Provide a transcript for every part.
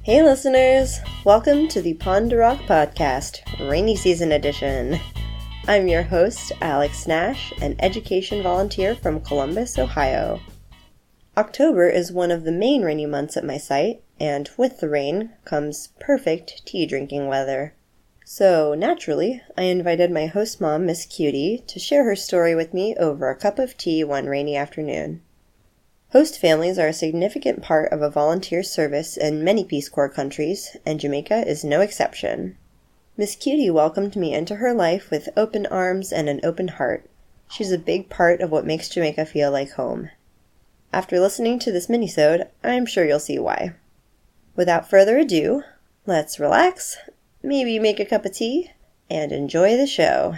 Hey listeners, welcome to the Pond to Rock podcast, rainy season edition. I'm your host, Alex Nash, an education volunteer from Columbus, Ohio. October is one of the main rainy months at my site, and with the rain comes perfect tea drinking weather. So naturally, I invited my host mom, Miss Cutie, to share her story with me over a cup of tea one rainy afternoon. Host families are a significant part of a volunteer service in many Peace Corps countries, and Jamaica is no exception. Miss Cutie welcomed me into her life with open arms and an open heart. She's a big part of what makes Jamaica feel like home. After listening to this mini-sode, I'm sure you'll see why. Without further ado, let's relax, maybe make a cup of tea, and enjoy the show.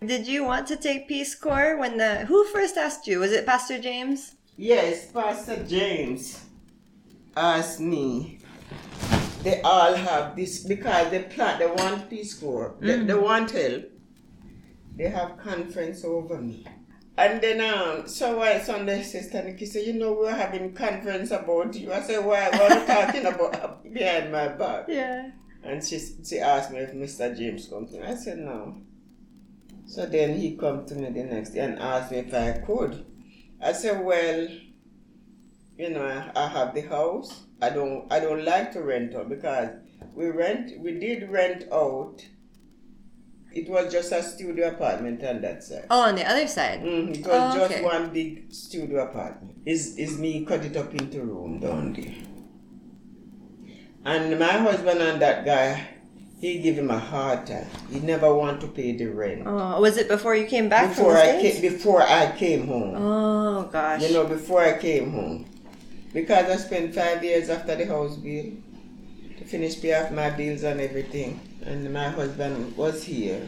Did you want to take Peace Corps who first asked you? Was it Pastor James? Yes, Pastor James asked me. They all have this because they want Peace Corps. They want help. They have conference over me. And then so I Sunday Sister Nikki said, we were having conference about you. I said, why? What are you talking about behind my back? Yeah. And she asked me if Mr. James comes in. I said no. So then he come to me the next day and asked me if I could. I said, well, I have the house. I don't like to rent out because we did rent out. It was just a studio apartment on that side. Oh, on the other side? It was just one big studio apartment. Is me cut it up into room down there. And my husband and that guy, he gave him a hard time. He never wanted to pay the rent. Oh, was it before you came back from the States? Before I came home. Oh, gosh. Before I came home. Because I spent 5 years after the house bill to finish pay off my bills and everything. And my husband was here.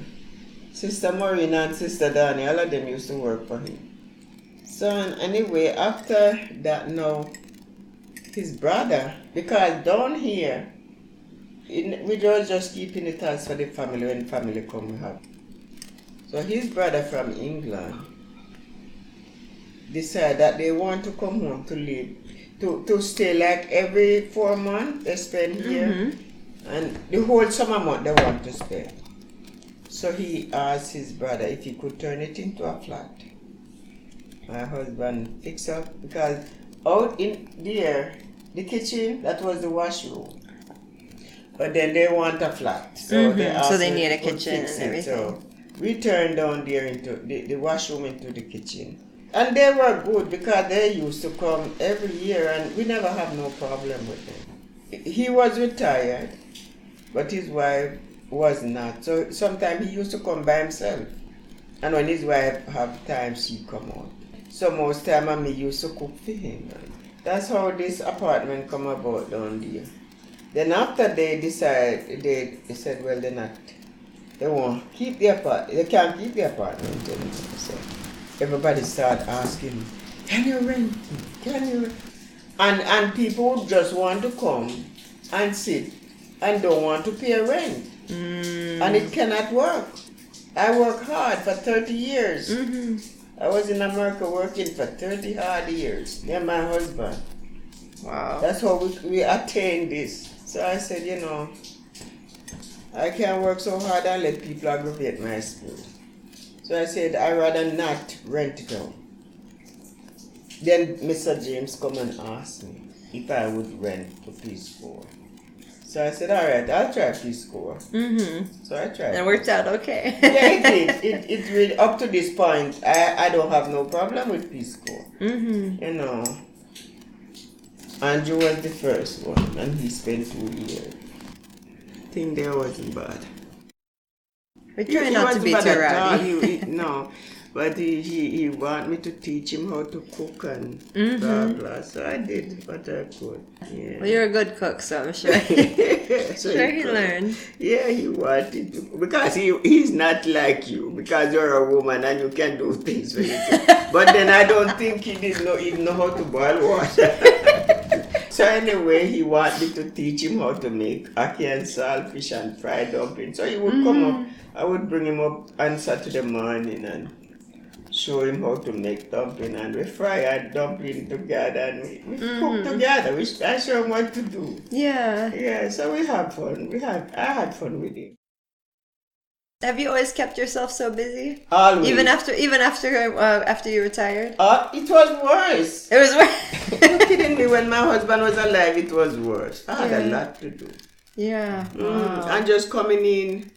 Sister Maureen and Sister Danny, all of them used to work for him. So anyway, after that now, his brother, because down here, we just keeping it as for the family when family come we have. So his brother from England decided that they want to come home to live, to stay like every 4 months they spend here, and the whole summer month they want to spend. So he asked his brother if he could turn it into a flat. My husband fixed up because out in there, the kitchen, that was the washroom. But then they want a flat. So they need a kitchen and everything. So we turned down there into the washroom into the kitchen. And they were good because they used to come every year and we never have no problem with them. He was retired, but his wife was not. So sometimes he used to come by himself. And when his wife have time, she come out. So most time I used to cook for him. That's how this apartment come about down there. Then after they decided, they said, well, they won't keep the apartment, they can't keep the apartment anymore. So everybody started asking, can you rent? Can you rent? And people just want to come and sit and don't want to pay rent. And it cannot work. I worked hard for 30 years. I was in America working for 30 hard years. Me and my husband. Wow. That's how we attained this. So I said, I can't work so hard and let people aggravate my spirit. So I said, I'd rather not rent it out. Then Mr. James come and ask me if I would rent to Peace Corps. So I said, all right, I'll try Peace Corps. So I tried. It worked out okay. Yeah, it did. It really, up to this point, I don't have no problem with Peace Corps. Andrew was the first one, and he spent 2 years. I think there wasn't bad. We try not to be too rowdy. No, but he wanted me to teach him how to cook and blah blah. So I did what I could. Yeah. Well, you're a good cook, so I'm sure. He learned. Yeah, he wanted to, because he's not like you, because you're a woman and you can do things for yourself. But then I don't think he didn't know how to boil water. So anyway, he wanted me to teach him how to make ackee and saltfish and fried dumplings. So he would come up, I would bring him up on Saturday morning and show him how to make dumpling, and we fry our dumpling together, and we cook together. I show him what to do. Yeah. Yeah, so we had fun. I had fun with him. Have you always kept yourself so busy? Always. Even after you retired? It was worse. It was worse. You're kidding me? When my husband was alive, it was worse. I had a lot to do. Yeah. Wow. And just coming in,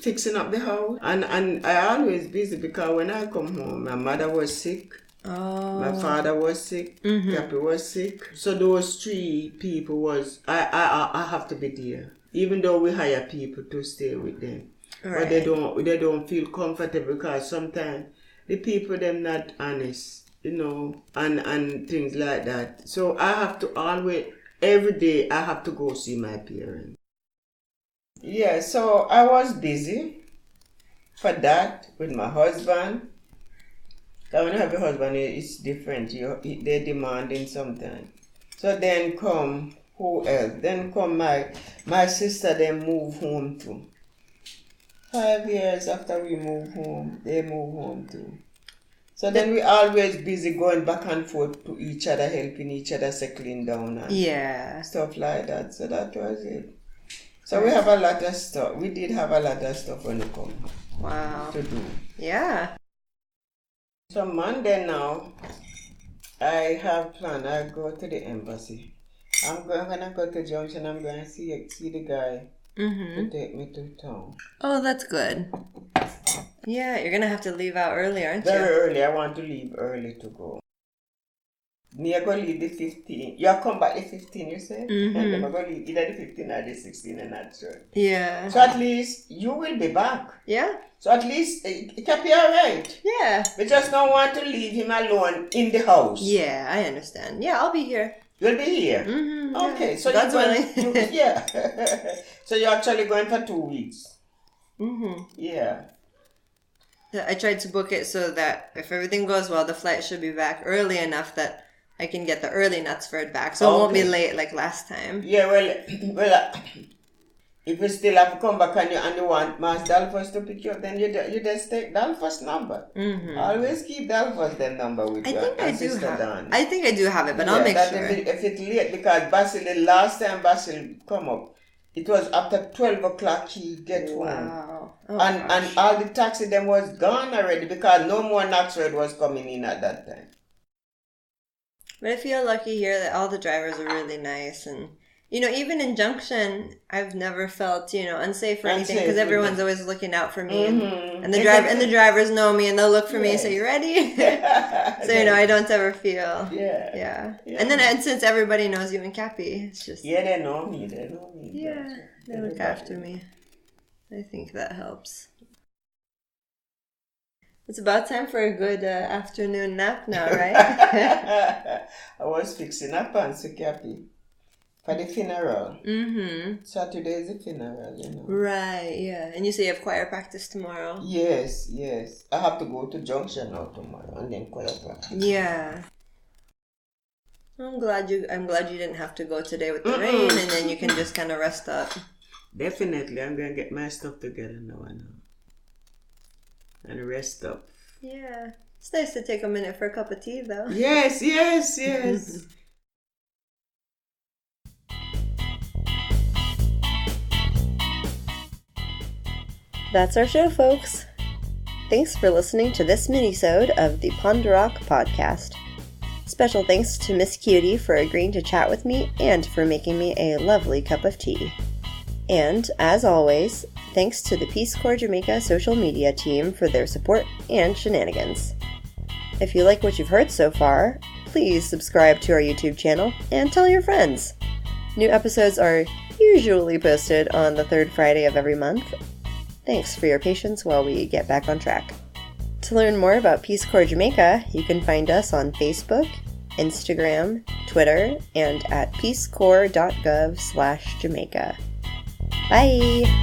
fixing up the house. And I always busy because when I come home, my mother was sick. Oh. My father was sick. Cappy was sick. So those 3 people was, I have to be there. Even though we hire people to stay with them. Right. But they don't feel comfortable because sometimes the people them not honest, and things like that. So I have to always, every day I have to go see my parents. Yeah, so I was busy for that with my husband. Because when you have a husband, it's different. They're demanding sometimes. So then come, who else? Then come my sister, they move home too. 5 years after we move home, they move home too. So then we always busy going back and forth to each other, helping each other, settling down and stuff like that. So that was it. So we have a lot of stuff. We did have a lot of stuff when it come to do. Yeah. So Monday now, I have planned. I go to the embassy. I'm gonna go to Junction. I'm gonna see the guy. To take me to town. Oh, that's good. Yeah, you're gonna have to leave out early, aren't you? Very early. I want to leave early to go. You're gonna leave the 15th. You'll come back the 15th, you say? And then I'm gonna leave either the 15th or the 16th, and not sure. Yeah. So at least you will be back. Yeah. So at least it can be alright. Yeah. We just don't want to leave him alone in the house. Yeah, I understand. Yeah, I'll be here. You'll be here? Okay, so that's you're going yeah. So you're actually going for 2 weeks? Yeah. I tried to book it so that if everything goes well, the flight should be back early enough that I can get the early Knutsford back. So it won't be late like last time. Yeah, well, if you still have to come back and you want Mass Dalfus to pick you up, then you just take Dalfus' number. Always keep Dalfus' their number with you. I think I do have it, but I'll make sure. If it's late, because Basil, the last time Basil come up, it was after 12 o'clock he get home. Wow. And all the taxi them was gone already because no more Knutsford was coming in at that time. But I feel lucky here that all the drivers are really nice, and even in Junction, I've never felt unsafe or anything because everyone's always looking out for me, and the drivers know me and they'll look for me and say, "You ready?" So I don't ever feel yeah. And then since everybody knows you and Cappy, it's just they know me. Yeah, they look after me. I think that helps. It's about time for a good afternoon nap now, right? I was fixing up pants to Cappy for the funeral. Saturday is the funeral, Right, yeah. And you say you have choir practice tomorrow? Yes. I have to go to Junction now tomorrow and then choir practice. Yeah. I'm glad you didn't have to go today with the rain, and then you can just kind of rest up. Definitely, I'm gonna get my stuff together now and rest up. Yeah. It's nice to take a minute for a cup of tea, though. Yes. That's our show, folks. Thanks for listening to this mini-sode of the Ponderock podcast. Special thanks to Miss Cutie for agreeing to chat with me and for making me a lovely cup of tea. And, as always, thanks to the Peace Corps Jamaica social media team for their support and shenanigans. If you like what you've heard so far, please subscribe to our YouTube channel and tell your friends. New episodes are usually posted on the third Friday of every month. Thanks for your patience while we get back on track. To learn more about Peace Corps Jamaica, you can find us on Facebook, Instagram, Twitter, and at peacecorps.gov/Jamaica. Bye!